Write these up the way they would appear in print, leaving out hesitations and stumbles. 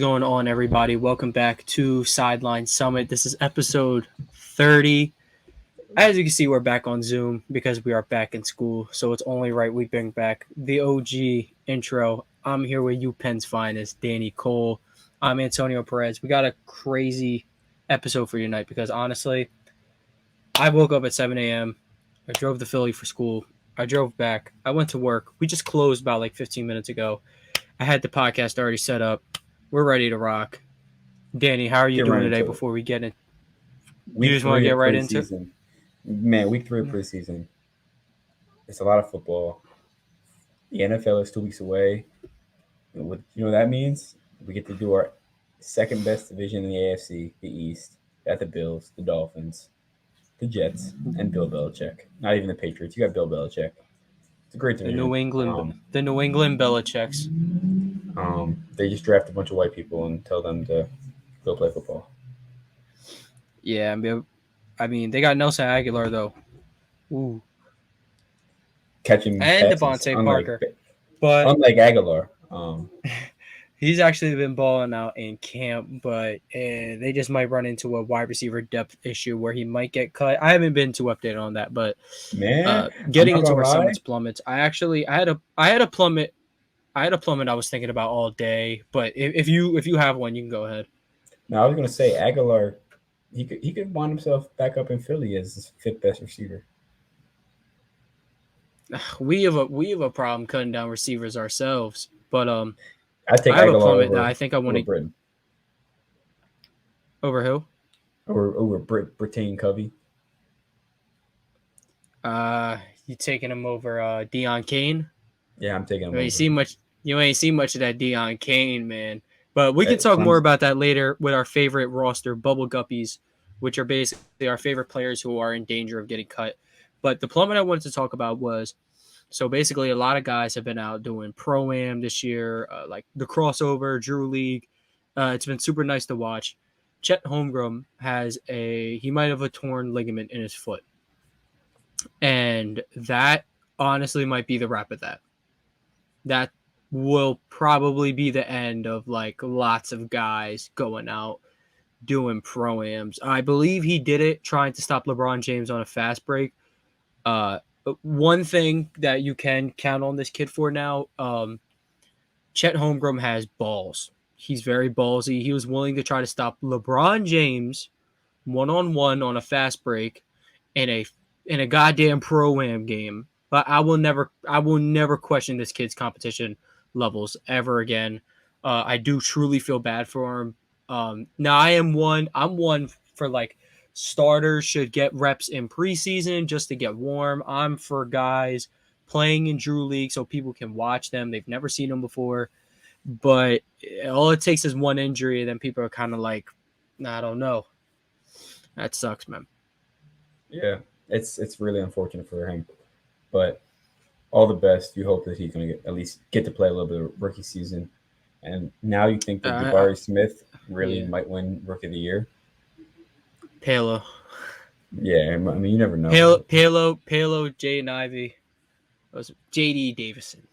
going on, everybody? Welcome back to Sideline Summit. This is episode 30. As you can see, we're back on Zoom because we are back in school, so it's only right we bring back the OG intro. I'm here with UPenn's finest, Danny Cole. I'm Antonio Perez. We got a crazy episode for you tonight because, honestly, I woke up at 7 a.m. I drove to Philly for school. I drove back. I went to work. We just closed about 15 minutes ago. I had the podcast already set up. We're ready to rock. Danny, how are you Get doing right today into it. before we get in? You Week just want to three get of right into it? preseason. Man, week three of preseason. It's a lot of football. The NFL is 2 weeks away. You know what that means? We get to do our second best division in the AFC, the East. Got the Bills, the Dolphins, the Jets, and Bill Belichick. Not even the Patriots. You got Bill Belichick. It's a great The division. New England, the New England Belichicks. They just draft a bunch of white people and tell them to go play football. Yeah, I mean they got Nelson Aguilar though. Ooh, Catching and passes, Devontae Parker, but unlike Aguilar. he's actually been balling out in camp. But they just might run into a wide receiver depth issue where he might get cut. I haven't been too updated on that, but Man, I'm getting not into gonna our lie. summits plummets. I had a plummet. I had a plummet I was thinking about all day. But if you have one, you can go ahead. Now I was gonna say Aguilar, he could wind himself back up in Philly as his fifth best receiver. We have a problem cutting down receivers ourselves. But I take I have a Aguilar plummet that I think I want over to Britton, over who? over Britain Covey. You taking him over Deion Kane? Yeah, I'm taking him You ain't over. seen much. You ain't seen much of that Deion Kane, man. But we can talk more Clemson, about that later with our favorite roster, Bubble Guppies, which are basically our favorite players who are in danger of getting cut. But the plummet I wanted to talk about was so basically a lot of guys have been out doing pro-am this year, like the crossover, Drew League. It's been super nice to watch. Chet Holmgren he might have a torn ligament in his foot. And that honestly might be the wrap of that. That will probably be the end of lots of guys going out doing pro-ams. I believe he did it trying to stop LeBron James on a fast break. One thing that you can count on this kid for now, Chet Holmgren has balls. He's very ballsy. He was willing to try to stop LeBron James one-on-one on a fast break in a goddamn pro-am game. But I will never question this kid's competition levels ever again. I do truly feel bad for him. Now I'm one for starters should get reps in preseason just to get warm. I'm for guys playing in Drew League so people can watch them. They've never seen them before. But all it takes is one injury, and then people are kind of like, nah, I don't know. That sucks, man. Yeah, it's really unfortunate for him, but all the best. You hope that he's gonna at least get to play a little bit of rookie season, and now you think that Jabari Smith really might win Rookie of the Year. Palo. Yeah, I mean you never know. Palo, Jaden Ivey. Was JD Davison.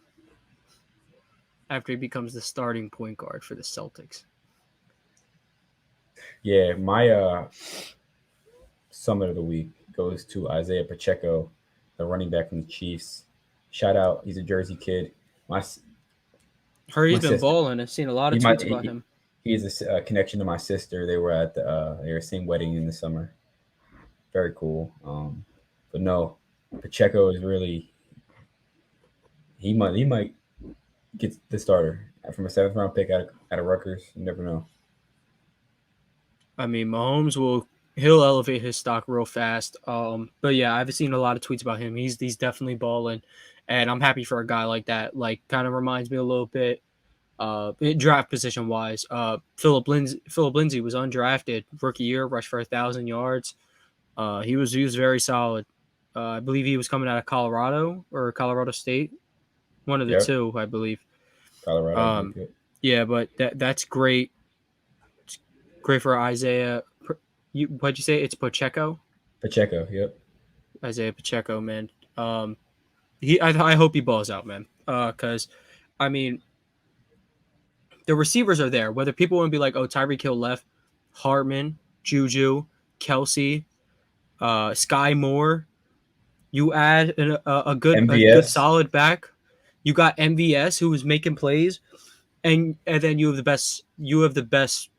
After he becomes the starting point guard for the Celtics. Yeah, my summit of the week goes to Isaiah Pacheco, the running back from the Chiefs. Shout out, he's a Jersey kid. Heard he's my been sister, balling. I've seen a lot of tweets about him. He has a connection to my sister. They were at their same wedding in the summer. Very cool. But no, Pacheco is really he might get the starter from a 7th round pick out of Rutgers. You never know. I mean, Mahomes he'll elevate his stock real fast. But yeah, I've seen a lot of tweets about him. He's definitely balling, and I'm happy for a guy like that. Like, kind of reminds me a little bit, draft position wise. Philip Lindsay was undrafted rookie year, rushed for 1,000 yards. He was very solid. I believe he was coming out of Colorado or Colorado State, one of the two, I believe. Colorado. Yeah, but that's great. It's great for Isaiah. What'd you say? It's Pacheco. Pacheco, yep. Isaiah Pacheco, man. I hope he balls out, man. Because, I mean, the receivers are there. Whether people want to be like, oh, Tyreek Hill left, Hartman, Juju, Kelsey, Sky Moore. You add a good MVS. solid back. You got MVS who was making plays, and then you have the best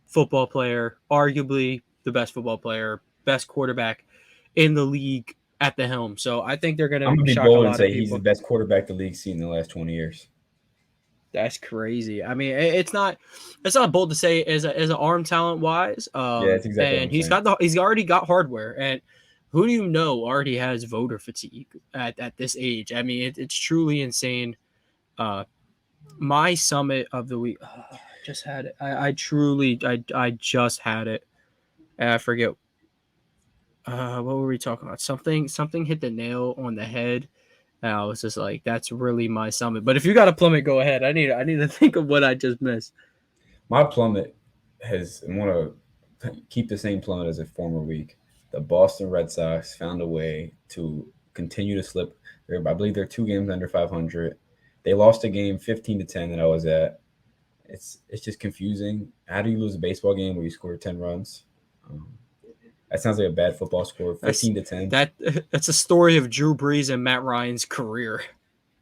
football player, arguably the best football player, best quarterback in the league at the helm. So I think they're I'm gonna gonna be shock a bold and lot of say he's the people. best quarterback the league's seen in the last 20 years. That's crazy. I mean, it's not bold to say as an arm talent wise. Yeah, that's exactly what And I'm saying. he's already got hardware. And who do you know already has voter fatigue at this age? I mean, it's truly insane. Uh, my summit of the week, just had it. I just had it. And I forget. What were we talking about? Something hit the nail on the head. And I was just like, that's really my summit. But if you got a plummet, go ahead. I need to think of what I just missed. My plummet has, I want to keep the same plummet as a former week. The Boston Red Sox found a way to continue to slip. I believe they're 2 games under 500. They lost a game 15-10 that I was at. It's just confusing. How do you lose a baseball game where you scored 10 runs? Um, that sounds like a bad football score. That's 15-10. that. That's a story of Drew Brees and Matt Ryan's career.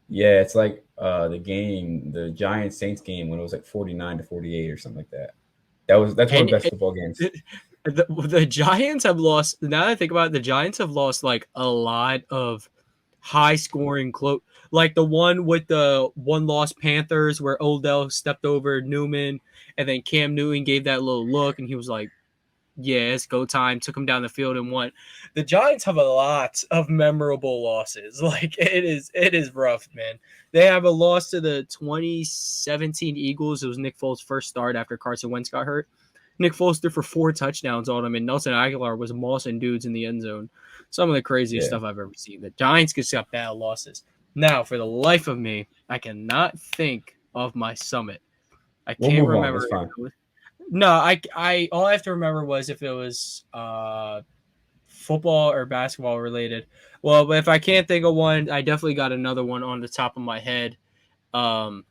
Yeah, it's like the Giants Saints game when it was like 49-48 or something like that. That's one of And the best football games. the Giants have lost. Now that I think about it, the Giants have lost like a lot of high scoring like the one with the one loss Panthers where Odell stepped over Newman and then Cam Newton gave that little look and he was like, yeah, it's go time. Took him down the field and won. The Giants have a lot of memorable losses. Like it is rough, man. They have a loss to the 2017 Eagles. It was Nick Foles' first start after Carson Wentz got hurt. Nick Foles threw for 4 touchdowns on him, and Nelson Aguilar was mossing dudes in the end zone. Some of the craziest Yeah, stuff I've ever seen. The Giants just got bad losses. Now, for the life of me, I cannot think of my summit. I we'll can't move on. remember It's if fine. it was. No, I all I have to remember was if it was football or basketball related. Well, but if I can't think of one, I definitely got another one on the top of my head. Um,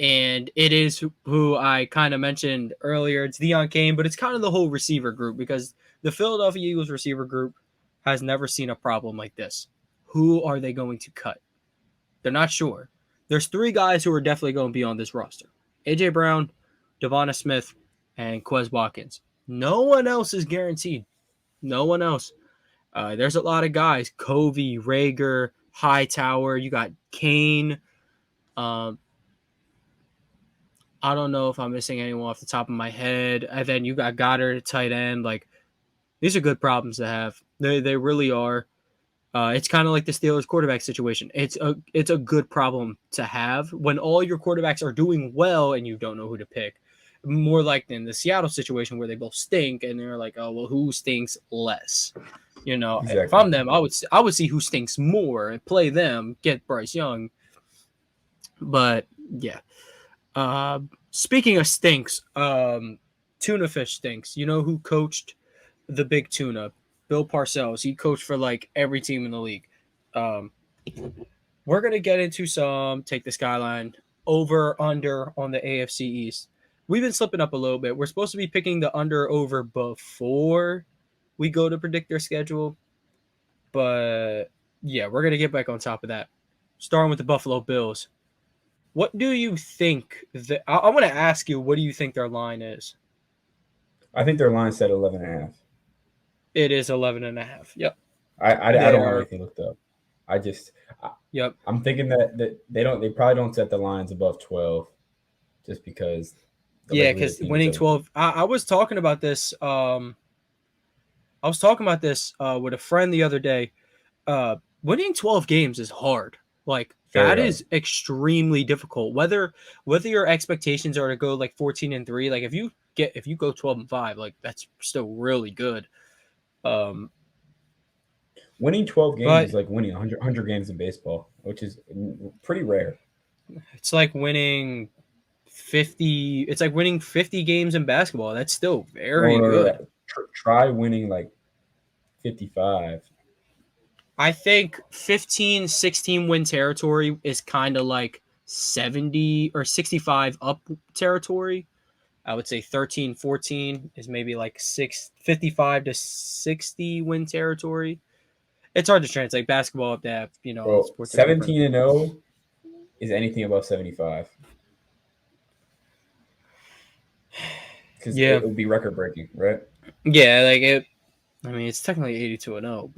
and it is who I kind of mentioned earlier. It's Deion Kane, but it's kind of the whole receiver group because the Philadelphia Eagles receiver group has never seen a problem like this. Who are they going to cut? They're not sure. There's 3 guys who are definitely going to be on this roster: AJ Brown, Devonta Smith, and Quez Watkins. No one else is guaranteed. No one else. There's a lot of guys: Covey, Rager, Hightower. You got Kane. Um, I don't know if I'm missing anyone off the top of my head. And then you got Goddard at tight end. Like these are good problems to have. They really are. It's kind of like the Steelers quarterback situation. It's a good problem to have when all your quarterbacks are doing well and you don't know who to pick. More like in the Seattle situation where they both stink and they're like, oh well, who stinks less? If Exactly. I'm them, I would see who stinks more and play them, get Bryce Young. But yeah. Speaking of stinks, tuna fish stinks. You know who coached the big tuna? Bill Parcells. He coached for like every team in the league. Um, we're gonna get into some take the skyline over under on the AFC East. We've been slipping up a little bit. We're supposed to be picking the under over before we go to predict their schedule, but yeah, we're gonna get back on top of that. Starting with the Buffalo Bills. What do you think I want to ask you, what do you think their line is? I think their line said 11.5. It is 11.5. Yep. I They don't have are. anything looked up. I just I, Yep. I'm thinking that they probably don't set the lines above 12 just because the Yeah, likelihood because of teams winning to 12. I was talking about this. I was talking about this with a friend the other day. Winning 12 games is hard. Like very that hard. is extremely difficult. Whether your expectations are to go like 14-3, like if you go 12-5, like that's still really good. Um, Winning 12 games but is like winning 100 games in baseball, which is pretty rare. it's like winning 50. It's like winning 50 games in basketball. That's still No, very no, no, good. no. Try winning like 55. I think 15, 16 win territory is kind of like 70 or 65 up territory. I would say 13, 14 is maybe like 55 to 60 win territory. It's hard to translate basketball up that, all the Well, sports are different. 17-0 is anything above 75 because Yeah. it would be record breaking, right? Yeah, like it. I mean, it's technically 82-0,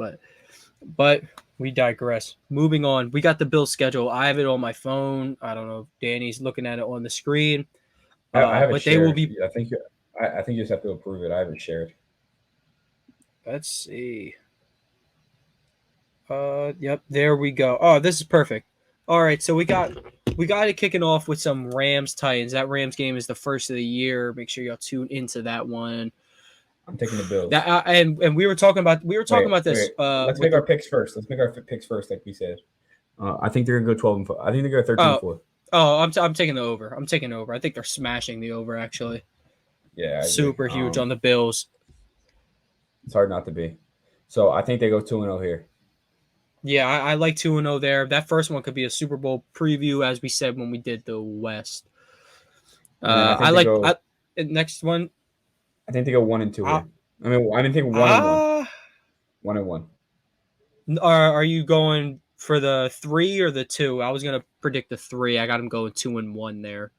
but we digress. Moving on, we got the Bills schedule. I have it on my phone. I don't know if Danny's looking at it on the screen. I have it But they will shared. be. I think you just have to approve it. I have it shared. Let's see. Yep, there we go. Oh, this is perfect. All right, so we got it kicking off with some Rams Titans. That Rams game is the first of the year. Make sure y'all tune into that one. I'm taking the Bills. That and we were talking about this. Let's With make our the picks first. Let's make our picks first, like we said. I think they're gonna go 12-4. I think they're gonna go 13 oh and 4. I'm taking the over. I'm taking over. I think they're smashing the over. Actually, Yeah, I agree. super huge on the Bills. It's hard not to be. So I think they go 2-0 here. Yeah, I like 2-0 there. That first one could be a Super Bowl preview, as we said when we did the West. And then I like next one. I think they go 1-2 Uh, here. I think 1-1. 1-1. are you going for the 3 or the 2? I was gonna predict the 3. I got them going 2-1 there.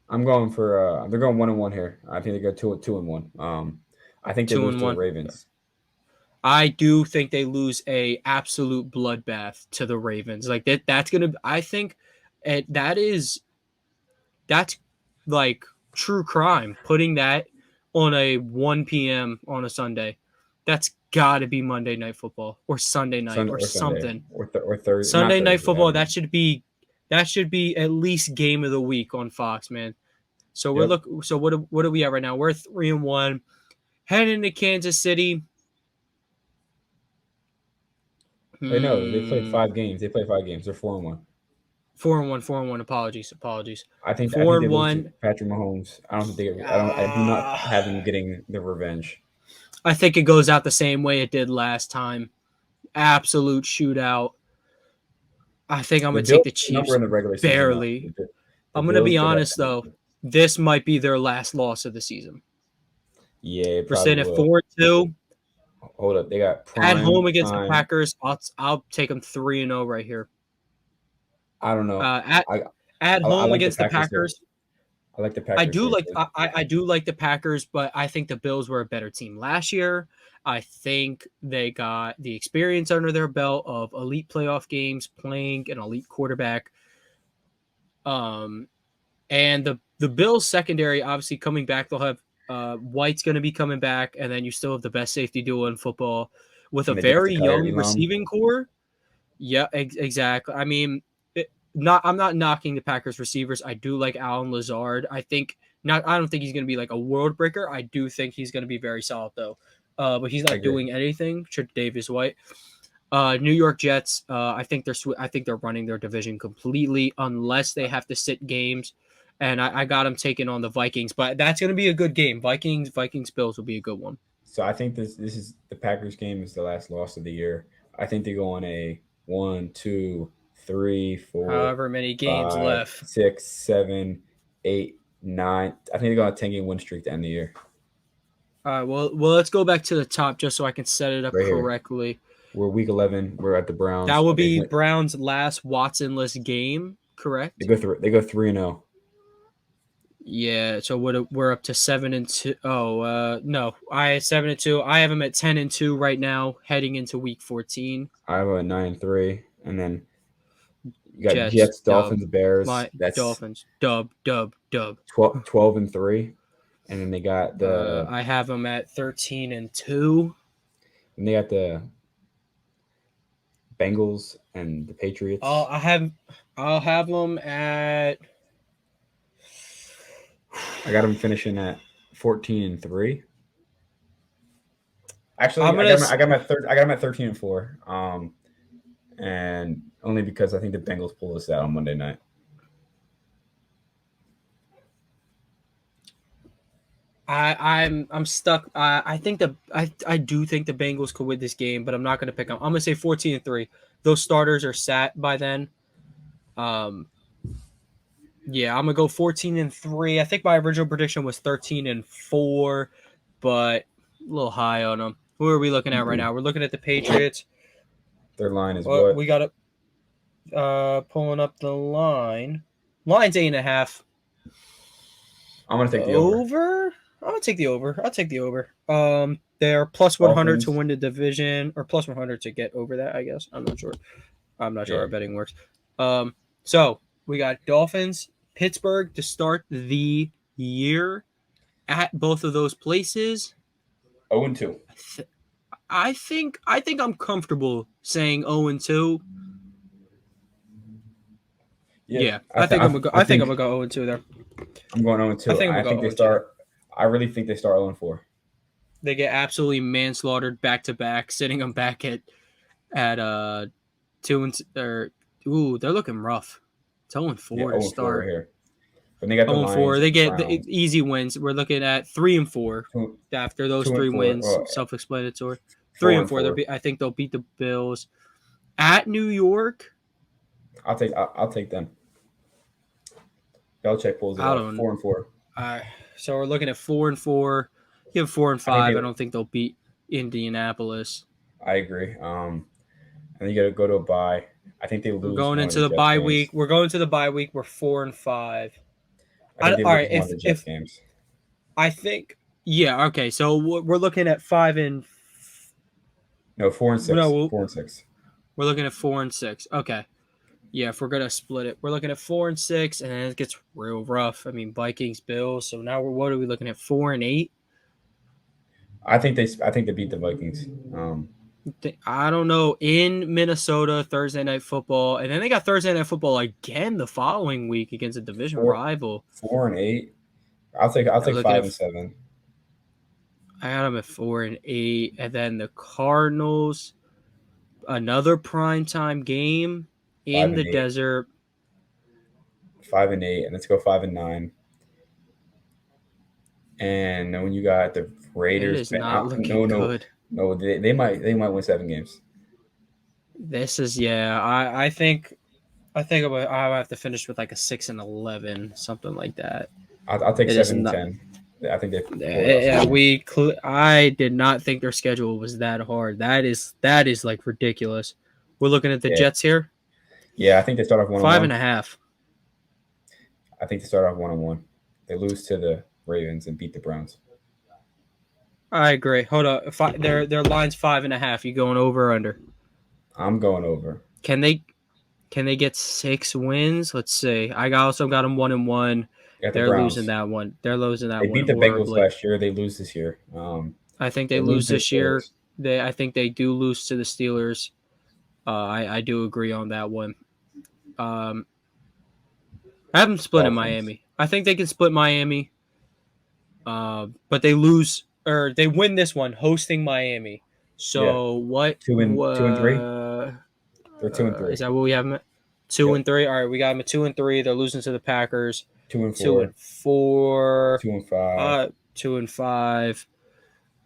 I'm going for they're going 1-1 here. I think they go 2-1. I think they Two lose and to the one. Ravens. I do think they lose a absolute bloodbath to the Ravens. Like that. That's gonna. I think that's like true crime. Putting that on a 1 p.m. on a Sunday. That's got to be Monday Night Football or Sunday night Sunday or or Sunday something. or Thursday. Not Sunday Night Thursday. I Football. don't know. That should be at least game of the week on Fox, man. So Yep. So what are we at right now? We're 3-1, heading into Kansas City. Wait, no, they played 5 games. They played 5 games. They're 4-1. 4-1, 4-1. Apologies. I Four think and they lose to one. Patrick Mahomes. I don't think they. I do not Uh, have them getting the revenge. I think it goes out the same way it did last time. Absolute shootout. I think I'm The gonna take Bills the put a number Chiefs in the regular season though. barely. The I'm gonna Bills be put up. honest though. This might be their last loss of the season. Yeah, it We're probably sitting at will. 4-2 Hold up, they got at home prime against the time. Packers. I'll take them 3-0 right here. I don't know. At I at I home like the against the Packers here. Packers. I like the Packers here. I do like the Packers, but I think the Bills were a better team last year. I think they got the experience under their belt of elite playoff games, playing an elite quarterback. And the Bills secondary obviously coming back. They'll have White's going to be coming back, and then you still have the best safety duo in football with a And they do have very to Kyrie young Elam. receiving core. Yeah, exactly. I mean, I'm not knocking the Packers receivers. I do like Alan Lazard. I don't think he's going to be like a world breaker. I do think he's going to be very solid though. But he's I not agree. doing anything. Davis White. New York Jets. I think they're running their division completely unless they have to sit games. And I got them taking on the Vikings, but that's going to be a good game. Vikings Bills will be a good one. So I think this is the Packers game is the last loss of the year. I think they go on a 1, 2, 3, 4, However many games 5, left. 6, 7, 8, 9. I think they go on a 10-game win streak to end the year. All right. Well, let's go back to the top just so I can set it up Right here. correctly. We're week 11. We're at the Browns. That will be Browns' last Watson-less game, correct? They go 3-0. Yeah. So we're up to 7-2. Oh, no. I had 7-2. I have them at 10-2 right now, heading into week 14. I have a 9-3, and then you got Jets, Dolphins, Bears. That's Dolphins. Dub. 12-3, and then they got the. I have them at 13-2. And they got the Bengals and the Patriots. I'll have them at. I got them finishing at 14-3. Actually, I got them at 13-4. And only because I think the Bengals pull this out on Monday night. I'm stuck. I do think the Bengals could win this game, but I'm not going to pick them. I'm going to say 14-3. Those starters are sat by then. Yeah, I'm gonna go 14-3. I think my original prediction was 13-4, but a little high on them. Who are we looking at right now? We're looking at the Patriots. Their line is Well, what? we got pulling up the line. Line's 8.5. I'm gonna take the Over. I'm gonna take the over. I'll take the over. They're plus 100 to Dolphins. win the division, or plus 100 to get over that. I guess I'm not sure. I'm not sure Yeah. how betting works. So we got Dolphins, Pittsburgh to start the year at both of those places. 0-2. I think I'm comfortable saying 0-2. Yeah, I think I'm gonna go. I think I'm gonna go 0-2 there. I'm going I 0-2. think I'm I gonna go think they 0-2 there. start. I really think they start 0-4. They get absolutely manslaughtered back to back, sitting them back at 2 ooh, they're looking rough. It's 0-4 Yeah, to 0-4 right start. here. But they got the 0-4. Lions, They get the Browns. easy wins. We're looking at 3-4 Two, after those two and three four. wins. Well, Self-explanatory. Three four and and four. four. I think they'll beat the Bills at New York. I'll take them. Belichick pulls it I out. don't. 4-4. So we're looking at 4-4. Give 4-5. I think I they. don't think they'll beat Indianapolis. I agree. And then you got to go to a bye. I think they We're lose going one of into the the Jets bye games. week. We're going to the bye week. We're 4-5. I think they All lose right. one of the Jets If games. I think, yeah. Okay. So we're looking at 5 and. No, 4-6. No, 4-6. we're looking at 4-6. Okay. Yeah, if we're gonna split it, we're looking at 4-6, and then it gets real rough. I mean, Vikings, Bills. So now what are we looking at? 4-8. I think they beat the Vikings. I don't know. In Minnesota, Thursday night football, and then they got Thursday night football again the following week against a division Four, rival. 4-8. I'll take I'm looking 5-7. I got them at 4-8, and then the Cardinals, another primetime game in the 5-8. desert. 5-8, and let's go 5-9. And then when you got the It Raiders, is not looking good. No, they might win 7 games. This is I think I'll have to finish with like a 6-11, something like that. I'll take It is 7 and not. 10. I think they pull it out. I did not think their schedule was that hard. That is like ridiculous. We're looking at the Jets here. Yeah, I think they start off 1-1. 5.5. I think they start off 1-1. They lose to the Ravens and beat the Browns. I agree. Hold up. Their line's 5.5. You going over or under? I'm going over. Can they get 6 wins? Let's see. I also got them 1-1. They're losing that one. They're losing that one. They beat the Bengals horribly. last year. They lose this year. I think they lose this year. I think they do lose to the Steelers. I do agree on that one. I have them split in Miami. I think they can split Miami. But they lose or they win this one hosting Miami. So what? 2 and 3. They're 2-3. Is that what we have them at? 2-3. All right, we got them at 2-3. They're losing to the Packers. 2-4. 2-4. 2-5.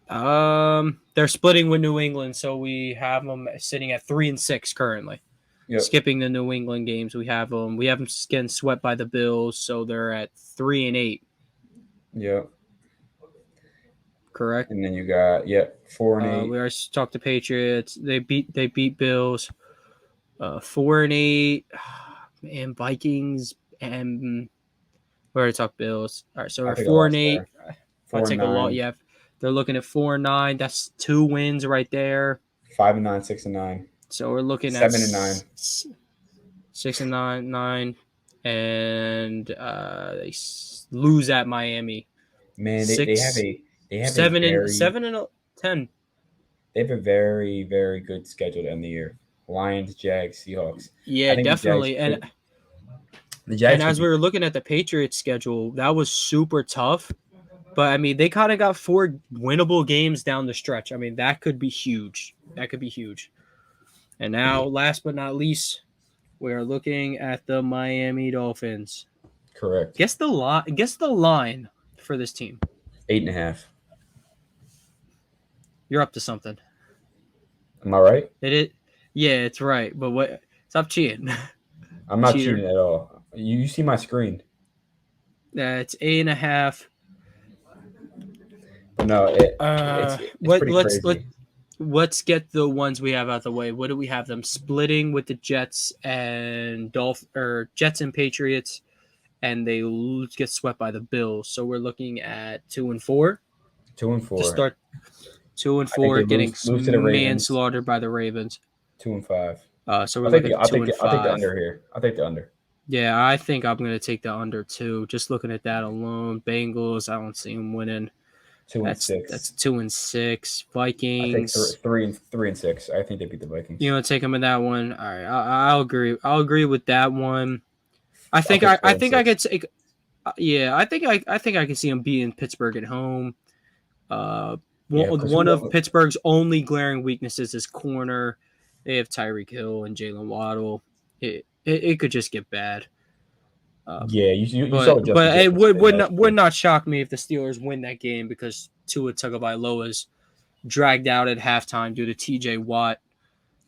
2-5. They're splitting with New England, so we have them sitting at 3-6 currently. Yep. Skipping the New England games, we have them getting swept by the Bills, so they're at 3-8. Yep. Correct. And then you got 4-8. We already talked to Patriots. They beat Bills. 4-8. And Vikings and we already talked Bills. All right, so we're 4-8. I'll take a lot. Yeah, they're looking at 4-9. That's 2 wins right there. 5-9, 6-9. So we're looking 7-9. 6-9, and they lose at Miami. Man, they have 7-10. They have a very, very good schedule to end the year. Lions, Jags, Seahawks. Yeah, definitely. And as we were looking at the Patriots schedule, that was super tough. But, I mean, they kind of got 4 winnable games down the stretch. I mean, that could be huge. And now, last but not least, we are looking at the Miami Dolphins. Correct. Guess the line for this team. 8.5. You're up to something. Am I right? Yeah, it's right. But what? Stop cheating. I'm not Cheater. cheating at all. You see my screen. It's 8.5. But no, it's What pretty crazy. let's get the ones we have out the way. What do we have them splitting with the Jets and Jets and Patriots, and they get swept by the Bills. So we're looking at 2-4 Two and to four. start. Two and I think four, they getting lose to the Ravens. manslaughtered by the Ravens. 2 and 5. So we're looking at I'll two take and the five. under here. I'll take the under. Yeah, I think I'm gonna take the under too. Just looking at that alone, Bengals, I don't see them winning. Two and That's six. 2-6. I take Vikings, 3 and 6. I think they beat the you Vikings. know, take them in that one. All right, I'll agree. I'll agree with that one. I I'll think take I four and think I six. could take. Yeah, I think I can see them beating Pittsburgh at home. Uh, Yeah, because one of Pittsburgh's only glaring weaknesses is corner. They have Tyreek Hill and Jalen Waddle. It could just get bad. Yeah, you saw what Justin But it Jefferson did last would year, not shock me if the Steelers win that game because Tua Tagovailoa is dragged out at halftime due to T.J. Watt.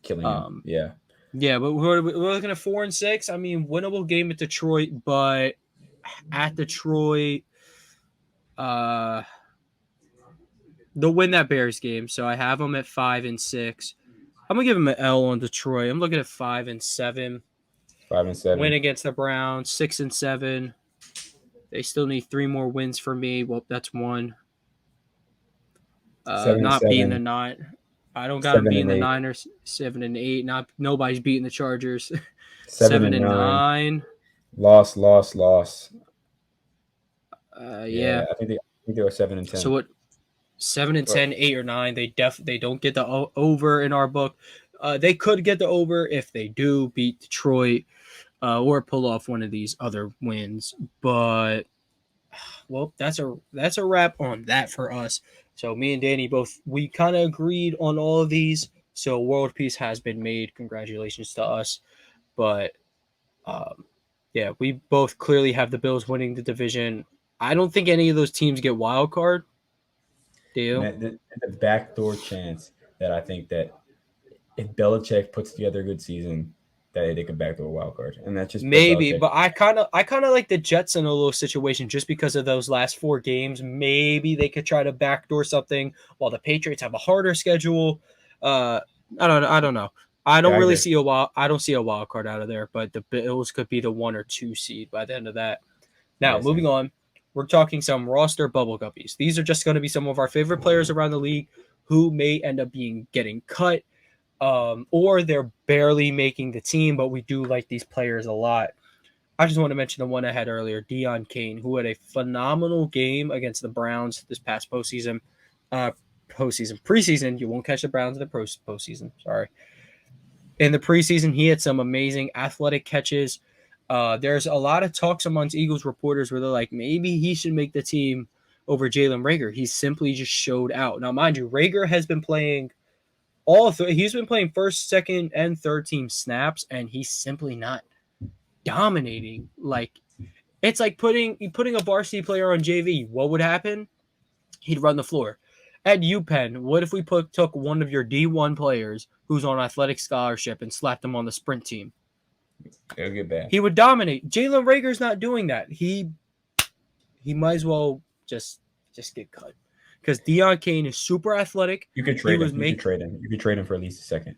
killing him. Um, Yeah, yeah, but we're looking at 4-6. I mean, winnable game at Detroit, but at Detroit, uh, they'll win that Bears game. So I have them at 5-6. I'm gonna give them an L on Detroit. I'm looking at 5-7. 5 and 7. Win against the Browns, 6-7. They still need 3 more wins for me. Well, that's one. Seven and Not beating the seven. nine. I don't got them Seven beating and the eight. Niners. 7-8. Not nobody's beating the Chargers. Seven seven and and nine. nine. Loss. Yeah. Yeah, I think they were 7 and 10. So what? 7 and But 10, 8 or 9. They don't get the over in our book. They could get the over if they do beat Detroit or pull off one of these other wins. But well, that's a wrap on that for us. So me and Danny we kind of agreed on all of these. So world peace has been made. Congratulations to us. But um, yeah, we both clearly have the Bills winning the division. I don't think any of those teams get wild card. Do and you? the backdoor chance that I think that if Belichick puts together a good season, that they could backdoor wild card, and that's just Bill Maybe, Belichick. but I kind of like the Jets in a little situation just because of those last 4 games. Maybe they could try to backdoor something while the Patriots have a harder schedule. Uh, I don't know. I Yeah, don't I really agree. see a wild. I don't see a wild card out of there, but the Bills could be the 1 or 2 seed by the end of that. Now, Yeah, moving same. on, we're talking some roster bubble guppies. These are just going to be some of our favorite players around the league who may end up getting cut, or they're barely making the team, but we do like these players a lot. I just want to mention the one I had earlier, Deion Kane, who had a phenomenal game against the Browns this past postseason. Preseason. You won't catch the Browns in the postseason. Sorry. In the preseason, he had some amazing athletic catches. There's a lot of talks amongst Eagles reporters where they're like, maybe he should make the team over Jalen Reagor. He simply just showed out. Now, mind you, Reagor has been playing he's been playing first, second, and third team snaps, and he's simply not dominating. Like it's like putting a varsity player on JV. What would happen? He'd run the floor. At UPenn, what if we took one of your D1 players who's on athletic scholarship and slapped him on the sprint team? It'll get bad. He would dominate. Jalen Rager's not doing that. He might as well just get cut because Deion Kane is super athletic. You could He trade him. was You could make trade him. You could trade him for at least a second.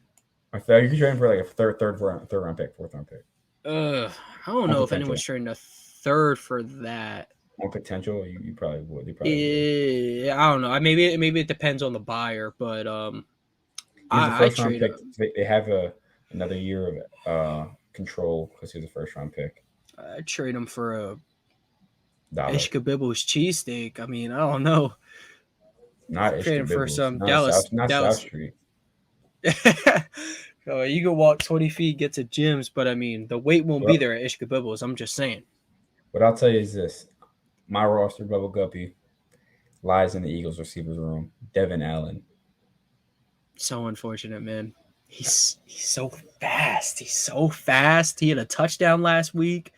You could trade him for like a third round pick, fourth round pick. I don't On know if potential. anyone's trading a third for that. On potential, you probably would. They probably would. I don't know. Maybe it depends on the buyer, but He was a I first round trade pick. They have another year of control because he was a first round pick. I trade him for a Dollar. Ishkabibble's cheesesteak. I mean, I don't know. Not Trade him for Ishkabibble's. some Not South Dallas. Street. You can walk 20 feet, get to gyms, but I mean, the weight won't be Well, there at Ishkabibble's. I'm just saying. what I'll tell you is this: my roster, Bubble Guppy, lies in the Eagles receivers room. Devin Allen. So unfortunate, man. He's so fast. He's so fast. He had a touchdown last week.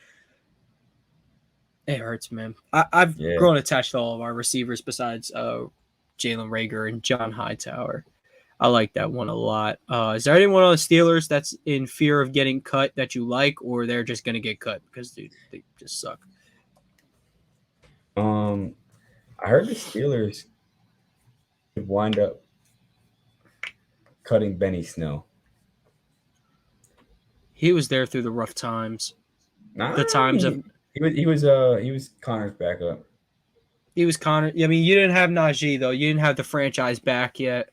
It hurts, man. I've Yeah. grown attached to all of our receivers besides Jalen Rager and John Hightower. I like that one a lot. Is there anyone on the Steelers that's in fear of getting cut that you like, or they're just going to get cut because they just suck? Um, I heard the Steelers could wind up cutting Benny Snell. He was there through the rough times. Nah, The I times of mean he was Connor's backup. he was Connor. I mean, you didn't have Najee though. You didn't have the franchise back yet.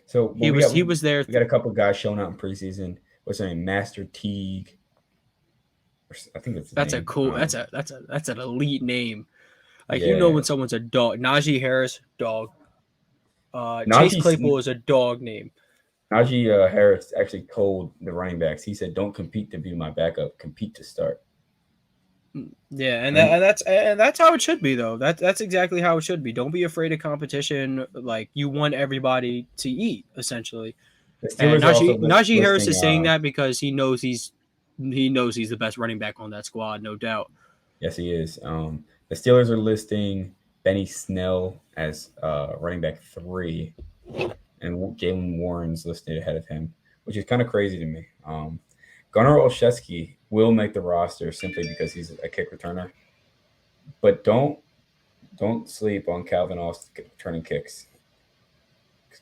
So, but He was he we was there. we got a couple guys showing out in preseason. What's their name? Master Teague. I think that's his That's a name. cool. That's an elite name. Like Yeah, when someone's a dog. Najee Harris, dog. Chase Najee Claypool is a dog name. Najee Harris actually told the running backs. He said, "Don't compete to be my backup. Compete to start." Yeah, And and that's how it should be though. That's exactly how it should be. Don't be afraid of competition. Like you want everybody to eat essentially. the And Steelers are also Najee Harris listing. is saying that because he knows he's the best running back on that squad, no doubt. Yes, he is. The Steelers are listing Benny Snell as running back 3, and Jalen Warren's listed ahead of him, which is kind of crazy to me. Gunnar Olszewski will make the roster simply because he's a kick returner, but don't sleep on Calvin Austin returning kicks.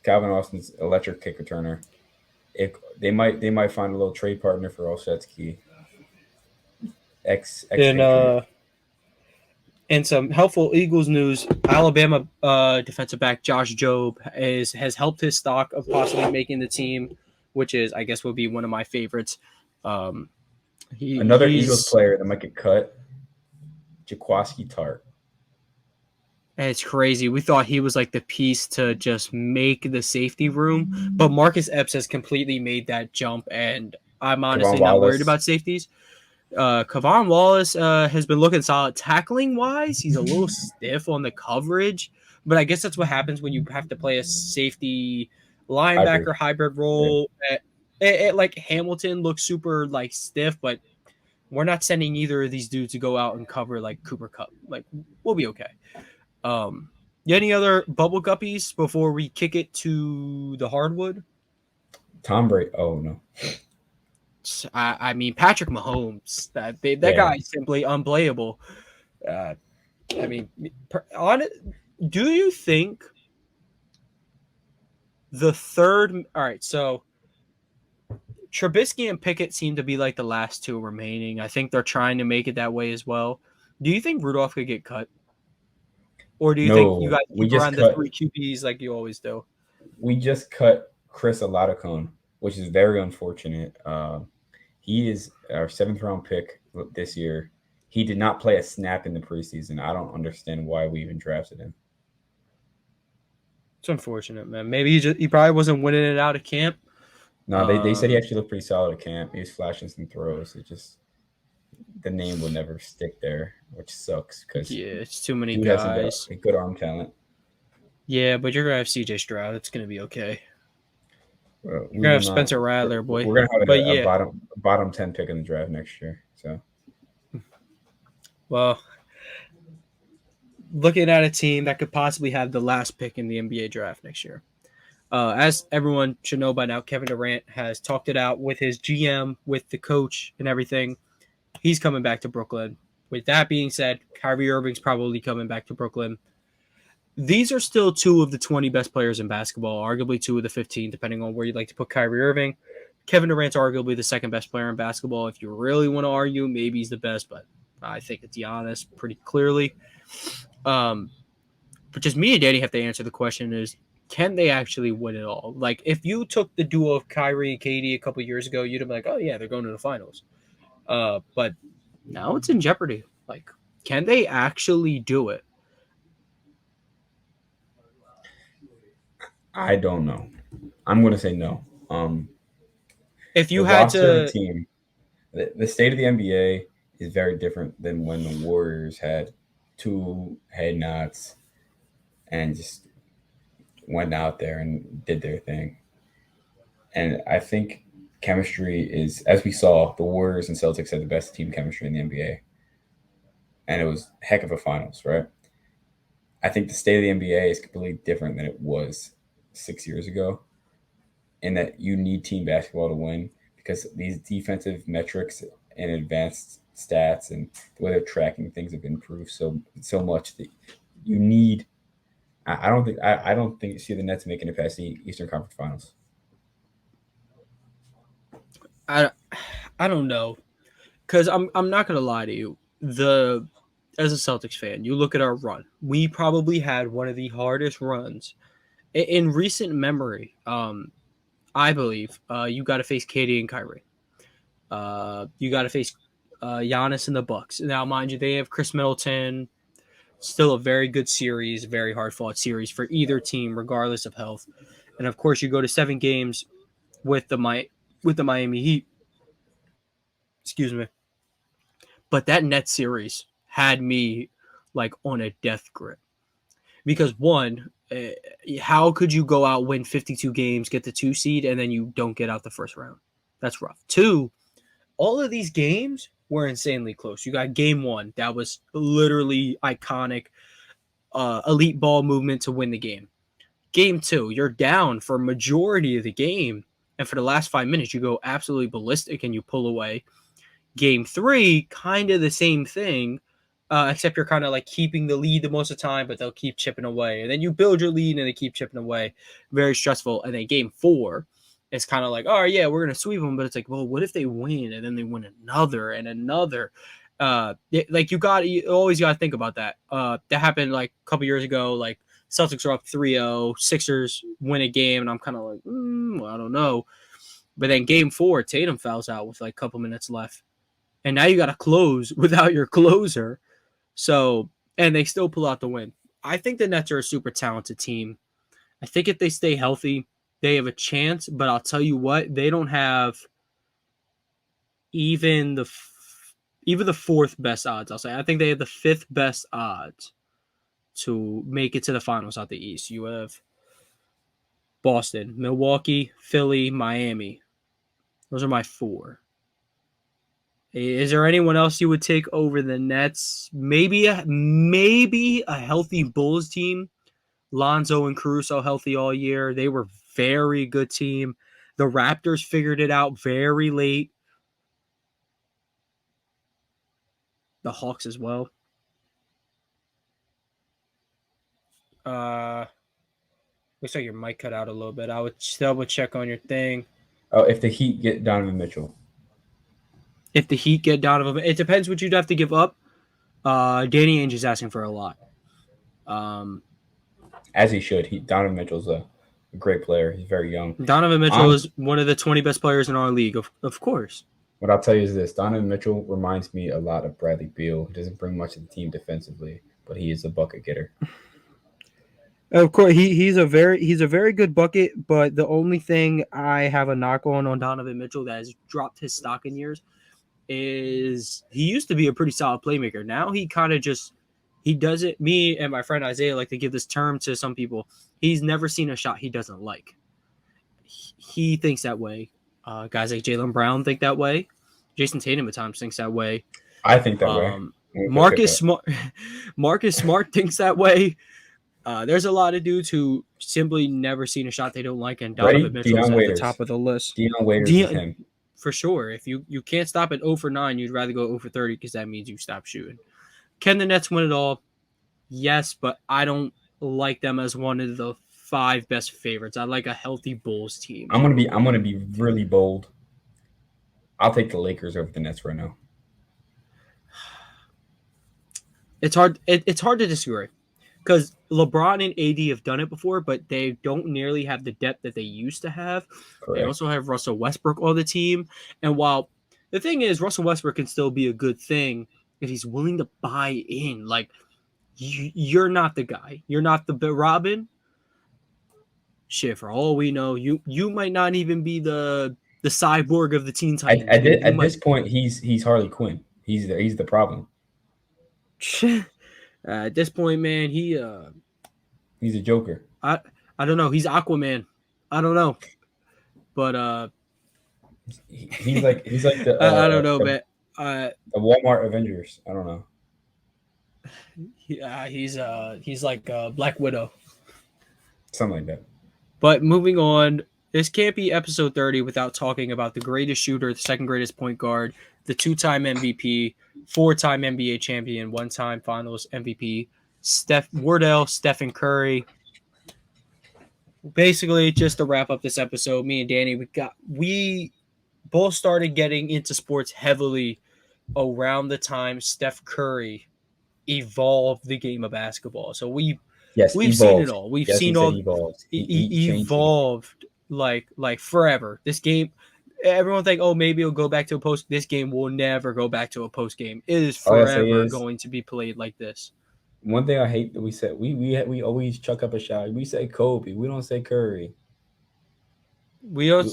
Calvin Austin's electric kick returner. If they might find a little trade partner for Olszewski, ex And Patriot. and some helpful Eagles news: Alabama defensive back Josh Jobe has helped his stock of possibly making the team, which is I guess would be one of my favorites. Um, Another Eagles he's player that might get cut, Jaquaski Tart. It's crazy. We thought he was like the piece to just make the safety room, but Marcus Epps has completely made that jump, and I'm Kavon honestly not worried Wallace. about safeties. Kavon Wallace has been looking solid tackling wise. He's a little stiff on the coverage, but I guess that's what happens when you have to play a safety Hybrid. linebacker hybrid Yeah. role. Like Hamilton looks super like stiff, but we're not sending either of these dudes to go out and cover like Cooper Cup. Like we'll be okay. Um, any other bubble guppies before we kick it to the hardwood? Tom Brady. Oh no. I mean Patrick Mahomes. That Yeah. guy is simply unplayable. Uh, I mean, on it, do you think the third? All right, so Trubisky and Pickett seem to be like the last two remaining. I think they're trying to make it that way as well. Do you think Rudolph could get cut, or do you think you No. guys keep around the three QBs like you always do? We just cut Chris Aladicone, which is very unfortunate. He is our 7th round pick this year. He did not play a snap in the preseason. I don't understand why we even drafted him. It's unfortunate, man. Maybe he probably wasn't winning it out of camp. No, they said he actually looked pretty solid at camp. He was flashing some throws. It just the name will never stick there, which sucks because Yeah, it's too many dude has some guys. good arm talent. Yeah, but you're gonna have CJ Stroud. It's gonna be okay. You're We gonna will have not. Spencer Rattler, boy. We're gonna have But a yeah, bottom 10 pick in the draft next year. So well, looking at a team that could possibly have the last pick in the NBA draft next year. As everyone should know by now, Kevin Durant has talked it out with his GM, with the coach, and everything. He's coming back to Brooklyn. With that being said, Kyrie Irving's probably coming back to Brooklyn. These are still two of the 20 best players in basketball, arguably two of the 15, depending on where you'd like to put Kyrie Irving. Kevin Durant's arguably the second best player in basketball. If you really want to argue, maybe he's the best, but I think it's Giannis pretty clearly. But just me and Danny have to answer the question is, can they actually win it all? Like, if you took the duo of Kyrie and KD a couple years ago, you'd have been like, oh, yeah, they're going to the finals. But now it's in jeopardy. Like, can they actually do it? I don't know. I'm going to say no. If The you had roster of the to, team, the state of the NBA is very different than when the Warriors had 2 head knots and just went out there and did their thing. And I think chemistry is, as we saw, the Warriors and Celtics had the best team chemistry in the NBA. And it was a heck of a finals, right? I think the state of the NBA is completely different than it was 6 years ago, and that you need team basketball to win because these defensive metrics and advanced stats and the way they're tracking things have improved so much that you need. I don't think you see the Nets making it past the Eastern Conference Finals. I I don't know, because I'm not gonna lie to you. As a Celtics fan, you look at our run. We probably had one of the hardest runs in recent memory. I believe you got to face Katie and Kyrie. You got to face Giannis and the Bucks. Now, mind you, they have Chris Middleton. Still a very good series, very hard fought series for either team, regardless of health. And of course, you go to 7 games with the Miami Heat. Excuse me. But that net series had me like on a death grip because one, how could you go out, win 52 games, get the 2 seed, and then you don't get out the first round? That's rough. Two, all of these games were insanely close. You got game one, that was literally iconic, elite ball movement to win the game. Game two, you're down for a majority of the game, and for the last 5 minutes, you go absolutely ballistic and you pull away. Game three, kind of the same thing, except you're kind of like keeping the lead the most of the time, but they'll keep chipping away. And then you build your lead and they keep chipping away. Very stressful. And then game four, it's kind of like, all right, yeah, we're going to sweep them. But it's like, well, what if they win? And then they win another and another. Like you always got to think about that. That happened like a couple years ago. Like Celtics are up 3-0, Sixers win a game. And I'm kind of like, well, I don't know. But then game four, Tatum fouls out with like a couple minutes left. And now you got to close without your closer. So, and they still pull out the win. I think the Nets are a super talented team. I think if they stay healthy, they have a chance. But I'll tell you what, they don't have even the fourth best odds. I'll say I think they have the fifth best odds to make it to the finals out the East. You have Boston, Milwaukee, Philly, Miami. Those are my four. Is there anyone else you would take over the Nets? Maybe a healthy Bulls team. Lonzo and Caruso healthy all year. They were very good team. The Raptors figured it out very late. The Hawks as well. Looks like your mic cut out a little bit. I would double check on your thing. Oh, if the Heat get Donovan Mitchell. If the Heat get Donovan, it depends what you'd have to give up. Danny Ainge is asking for a lot. As he should. Donovan Mitchell's a great player. He's very young. Donovan Mitchell is one of the 20 best players in our league, of course. What I'll tell you is this. Donovan Mitchell reminds me a lot of Bradley Beal. He doesn't bring much to the team defensively, but he is a bucket getter. Of course, he's a very good bucket, but the only thing I have a knock on Donovan Mitchell that has dropped his stock in years is he used to be a pretty solid playmaker. Now he kind of just he does it. Me and my friend Isaiah like to give this term to some people. He's never seen a shot he doesn't like. He thinks that way. Guys like Jaylen Brown think that way. Jason Tatum at times thinks that way. I think that way. Marcus Smart thinks that way. There's a lot of dudes who simply never seen a shot they don't like, and Donovan Mitchell is at the top of the list. Dion Waiters is him. For sure. If you can't stop at 0 for 9, you'd rather go 0 for 30 because that means you stop shooting. Can the Nets win it all? Yes, but I don't like them as one of the 5 best favorites. I like a healthy Bulls team. I'm gonna be really bold. I'll take the Lakers over the Nets right now. It's hard to disagree because LeBron and AD have done it before, but they don't nearly have the depth that they used to have. Correct. They also have Russell Westbrook on the team, and while the thing is, Russell Westbrook can still be a good thing if he's willing to buy in. Like you're not the guy. You're not the Robin. Shit, for all we know, you might not even be the cyborg of the Teen Titans. At this point, he's Harley Quinn. He's the problem. At this point, man, he's a Joker. I don't know. He's Aquaman. I don't know, but he's like the I don't know, man. The Walmart Avengers. I don't know. Yeah, he's like Black Widow. Something like that. But moving on, this can't be episode 30 without talking about the greatest shooter, the second greatest point guard, the two-time MVP, four-time NBA champion, one-time Finals MVP, Stephen Curry. Basically, just to wrap up this episode, me and Danny, we both started getting into sports heavily around the time Steph Curry evolved the game of basketball. So Yes, we've seen it evolved. all. We've Yes, he seen said all evolved. He changed the game. evolved like forever. This game, everyone think, oh, maybe it'll go back to a post. This game will never go back to a post game. It is All I gotta say forever is going to be played like this. one thing I hate that we said we always chuck up a shot. We say Kobe. We don't say Curry. We don't,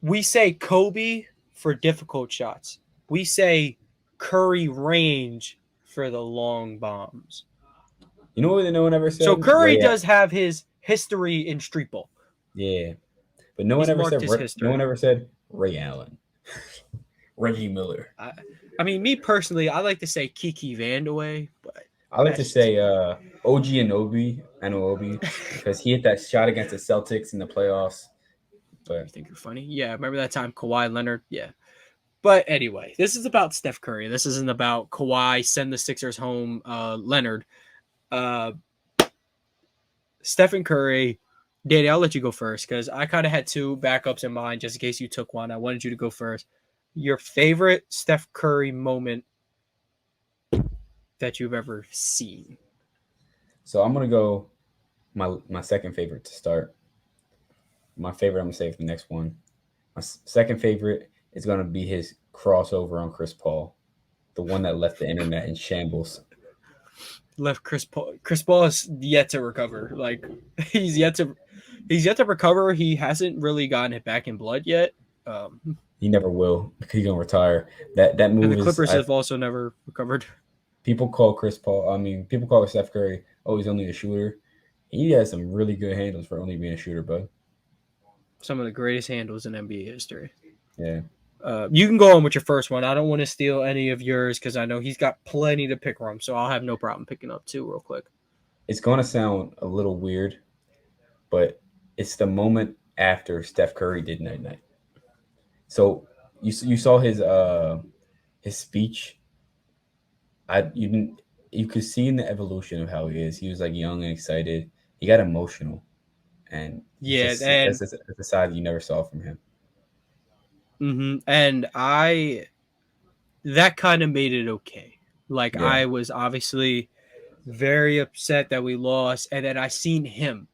we say Kobe for difficult shots. We say Curry range for the long bombs. You know what no one ever said? So Curry does have his history in street ball. Yeah, but no one He's ever marked said his history. no one ever said Ray Allen, Reggie Miller. I mean, me personally, I like to say Kiki Vandeweghe, but I like to say OG Anunoby, because he hit that shot against the Celtics in the playoffs. But you think you're funny? Yeah, remember that time Kawhi Leonard? Yeah. But anyway, this is about Steph Curry. This isn't about Kawhi, send the Sixers home, Leonard. Stephen Curry. Danny, I'll let you go first because I kind of had two backups in mind just in case you took one. I wanted you to go first. Your favorite Steph Curry moment that you've ever seen? So I'm gonna go my second favorite to start. My favorite, I'm gonna save the next one. My second favorite is gonna be his crossover on Chris Paul, the one that left the internet in shambles. Left Chris Paul. Chris Paul is yet to recover. Like he's yet to recover. He hasn't really gotten it back in blood yet. He never will. He's gonna retire. That move. And the Clippers have also never recovered. People call Chris Paul. I mean, people call Steph Curry. Oh, he's only a shooter. He has some really good handles for only being a shooter, bud. Some of the greatest handles in NBA history. Yeah. You can go on with your first one. I don't want to steal any of yours because I know he's got plenty to pick from, so I'll have no problem picking up two real quick. It's going to sound a little weird, but it's the moment after Steph Curry did night-night. So you saw his speech. You could see in the evolution of how he is. He was like young and excited. He got emotional, and that's the side you never saw from him. Mm-hmm. And that kind of made it okay. Like I was obviously very upset that we lost, and then I seen him.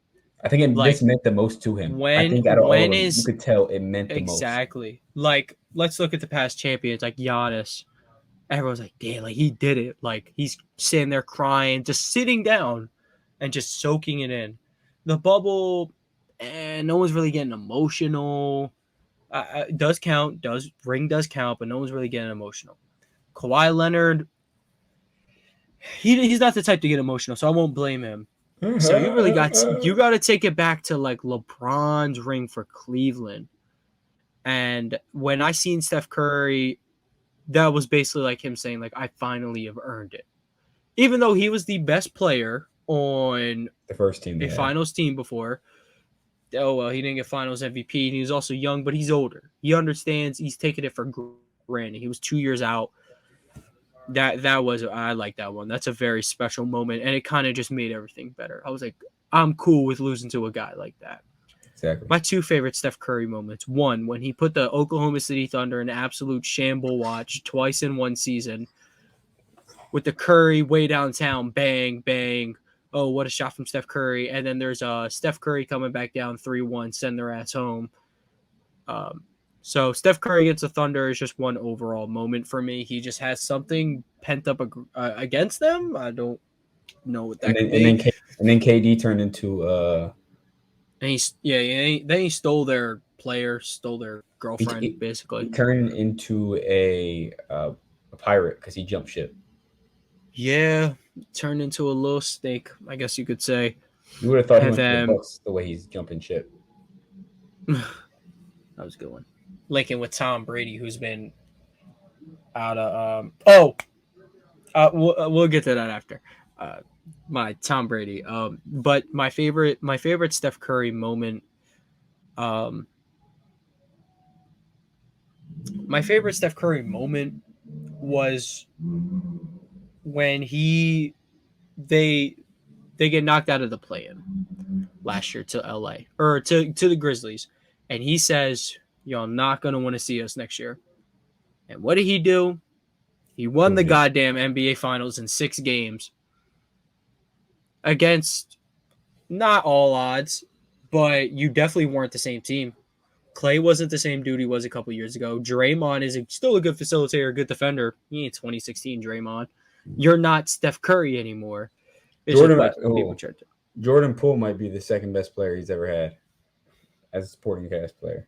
I think this meant the most to him. I think out of all of them, you could tell it meant the most. Exactly. Like let's look at the past champions, like Giannis. Everyone's like, damn, like he did it. Like he's sitting there crying, just sitting down and just soaking it in. The bubble, and no one's really getting emotional. Does count, ring does count, but no one's really getting emotional. Kawhi Leonard, he's not the type to get emotional, so I won't blame him. So you got to take it back to like LeBron's ring for Cleveland. And when I seen Steph Curry, that was basically like him saying like I finally have earned it. Even though he was the best player on the first team, a finals team before. Oh, well, he didn't get finals MVP, and he was also young, but he's older. He understands. He's taking it for granted. He was 2 years out. I like that one. That's a very special moment, and it kind of just made everything better. I was like, I'm cool with losing to a guy like that. Exactly. My two favorite Steph Curry moments. One, when he put the Oklahoma City Thunder in absolute shamble watch twice in one season with the Curry way downtown, bang, bang. Oh, what a shot from Steph Curry. And then there's Steph Curry coming back down 3-1, send their ass home. So Steph Curry against the Thunder is just one overall moment for me. He just has something pent up against them. I don't know what that could be. And then KD turned into then he stole their player, stole their girlfriend, basically. He turned into a pirate because he jumped ship. Yeah, turned into a little snake, I guess you could say. You would have thought he went to the Bucks the way he's jumping ship. That was a good one. Linking with Tom Brady, who's been out of we'll get to that after. my Tom Brady. But my favorite Steph Curry moment. Um, my favorite Steph Curry moment was when they get knocked out of the play-in last year to LA or to the Grizzlies, and he says, "Y'all not gonna want to see us next year." And what did he do? He won the Proved it. goddamn NBA Finals in 6 games against not all odds, but you definitely weren't the same team. Clay wasn't the same dude he was a couple years ago. Draymond is still a good facilitator, a good defender. He ain't 2016 Draymond. You're not Steph Curry anymore. It's just what people try to. Jordan Poole might be the second best player he's ever had as a supporting cast player.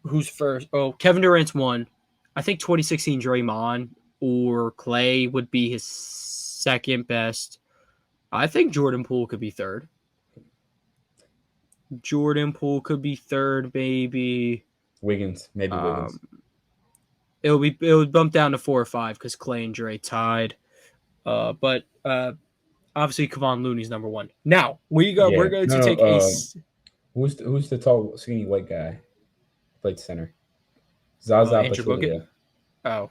Who's first? Oh, Kevin Durant's one. I think 2016 Draymond or Clay would be his second best. I think Jordan Poole could be third. Jordan Poole could be third, maybe. Wiggins, maybe Wiggins. It would bump down to 4 or 5 because Clay and Dre tied. But obviously Kevon Looney's number 1. Now we're going to take a. Who's the tall, skinny white guy? Played center. Zaza Andrew Pachulia. Oh.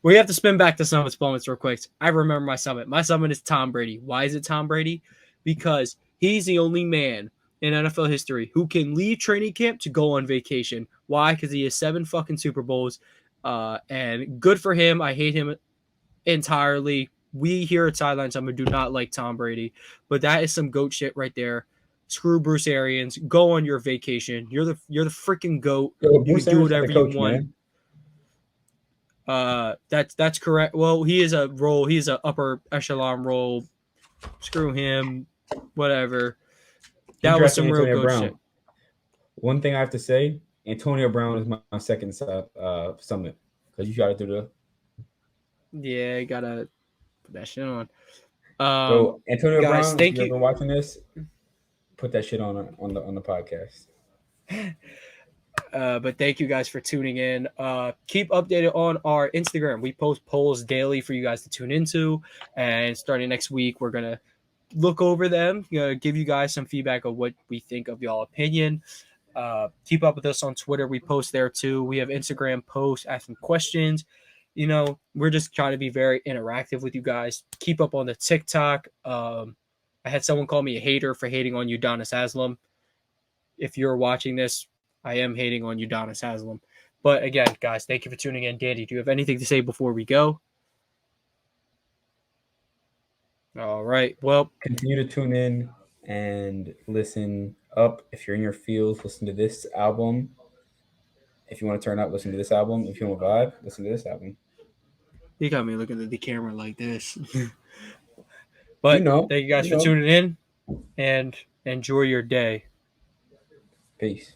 We have to spin back to Summit's moments real quick. I remember my Summit. My Summit is Tom Brady. Why is it Tom Brady? Because he's the only man in NFL history who can leave training camp to go on vacation. Why? Because he has 7 fucking Super Bowls. And good for him. I hate him entirely. We here at Sideline Summit do not like Tom Brady. But that is some GOAT shit right there. Screw Bruce Arians. Go on your vacation. You're the freaking GOAT. Yo, You can do whatever coach, you want. Man. That's correct. Well, he is a role. He's an upper echelon role. Screw him. Whatever. That was some real good shit. One thing I have to say, Antonio Brown is my second Summit because you got to do the. Yeah, you gotta put that shit on. So Antonio guys, Brown, thank if you're you. ever watching this, put that shit on the podcast. But thank you guys for tuning in. Keep updated on our Instagram. We post polls daily for you guys to tune into. And starting next week, we're going to look over them, give you guys some feedback of what we think of y'all opinion. Keep up with us on Twitter. We post there too. We have Instagram posts, asking questions. We're just trying to be very interactive with you guys. Keep up on the TikTok. I had someone call me a hater for hating on Udonis Haslem. If you're watching this, I am hating on Udonis Haslem. But again, guys, thank you for tuning in. Danny, do you have anything to say before we go? All right. Well, continue to tune in and listen up. If you're in your fields, listen to this album. If you want to turn up, listen to this album. If you want to vibe, listen to this album. You got me looking at the camera like this. But thank you guys for tuning in and enjoy your day. Peace.